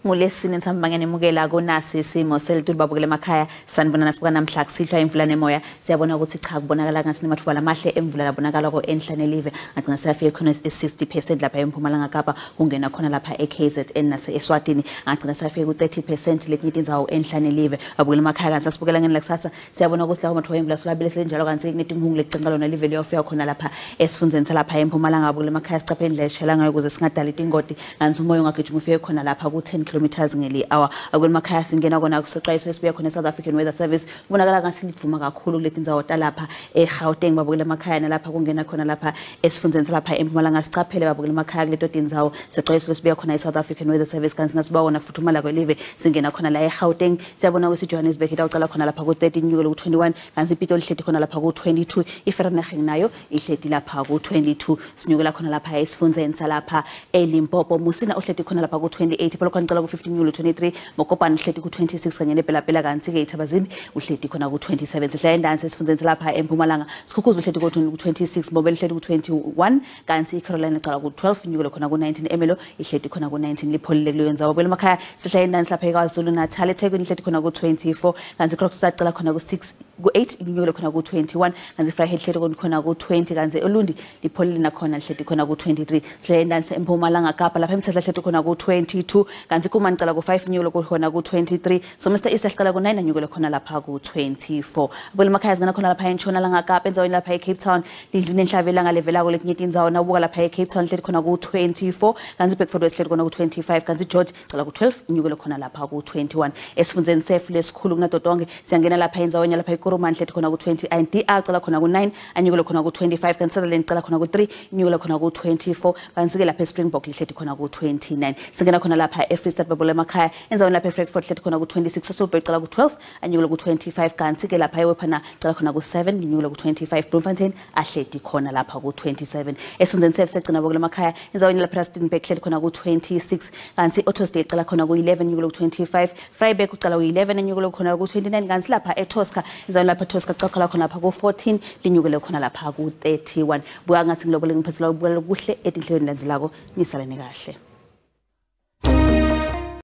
Ngolesine nithambangene emukela konasi Simo Selitulu babukele emakhaya sanibona nasibuka namhla kusihlwa imvula nemoya siyabona ukuthi cha kubonakala ngathi nemathuba lamahle emvula labonakala ko enhlanelive ngagcina siyafike khona i60% lapha eMpumalanga Kapa kungena khona lapha eKZN nase eSwatini ngagcina siyafike ku30% letinye indzawo enhlanelive babukele emakhaya kanti sasibukela ngene lakusasa siyabona ukuthi lawo mathuba emvula solabile selinjalo kanti kunetingungu lecinga lona live liyofika khona lapha esifundeni salapha eMpumalanga babukele emakhaya sichaphe indlela eshela ngayo ukuze singadali ingoti kanti umoya ungagijima ufike khona lapha ku10 kilometers ngeli hour akubona emakhaya singena kona kusexwayiso esibuya khona South African Weather Service kubonakala ngathi livuma kakhulu kuletindzawo talapha eGauteng babukela emakhaya nalapha kungena khona lapha esifundeni salapha eMpumalanga sichaphele babukela emakhaya kuleto tindzawo sexwayiso esibuya khona South African Weather Service kanti nasibawona kufuthumala kwelive singena khona la eGauteng siyabona ukuthi Johannesburg itawucala khona lapha ku13 inyuke ku21 kanti iPitoli hlethi khona lapha ku22 iVereeniging nayo ihlethi lapha ku22 sinyukela khona lapha esifundeni salapha eLimpopo Musina uhlethi khona lapha ku28 Polokwane cala ku15 23 Mokopane hlethi ku26 kanye neBelapela kanti ke iThabazimbi uhlethi khona ku27 sihla endansi esifundeni lapha eMpumalanga Sikhukhuza uhlethi ku26 Mobile hlethi ku21 kanti iCaroline cala ku12 inyukele khona ku19 Emelo ihlethi khona ku19 lipholile kuleyo ndzawo bela emakhaya sihla endansi lapha eKwaZulu Natal eThekwini hlethi khona ku24 kanti iCroxus cala khona ku6 ku8 inyukele khona ku21 kanti iFryhead hlethi khona ku20 kanti eLundi lipholile nakhona hlethi khona ku23 sihla endansi eMpumalanga Kapa lapha eMthatha hlethi khona ku22 kanti kuMani cala ku5 inyukele khona ku23 so Mr East cala ku9 inyukele khona lapha ku24 bela emakhaya zingena khona lapha eNtshonalanga Kapa enzaweni lapha eCape Town lidlule enhlavela ngalevelako letinye indzawo nabuka lapha eCape Town hlethi khona ku24 kanti iBeckford West hlethi khona ku25 kanti iGeorge cala ku12 inyukele khona lapha ku21 esifundeni sefu lesikhulu kunatotonke siyangena lapha enzaweni lapha eKoromani hlethi khona ku20 DR cala khona ku9 anyukele khona ku25 kanti Sutherland cala khona ku3 inyukele khona ku24 kanti ke lapha eSpringbok hlethi khona ku29 singena khona lapha eFree State babule emakhaya enzaweni lapha eFrankfurt hlethi khona ku26 Sasolburg cala ku12 anyukele ku25 kanti ke lapha eWephana cala khona ku7 inyukele ku25 Bloemfontein ahlethi khona lapha ku27 esifundeni sefu segcina babule emakhaya enzaweni lapha eRustenburg hlethi khona ku26 kanti Ottosdale cala khona ku11 inyukele ku25 Vryburg ucala ku11 inyukele khona ku29 kanti lapha eTosca enzaweni lapha eTosca cala khona lapha ku14 linyukele khona lapha ku31 buka ngathi ngilobole ngiphezulu ukubukela kuhle etinhlelweni lenzelako nisalene kahle.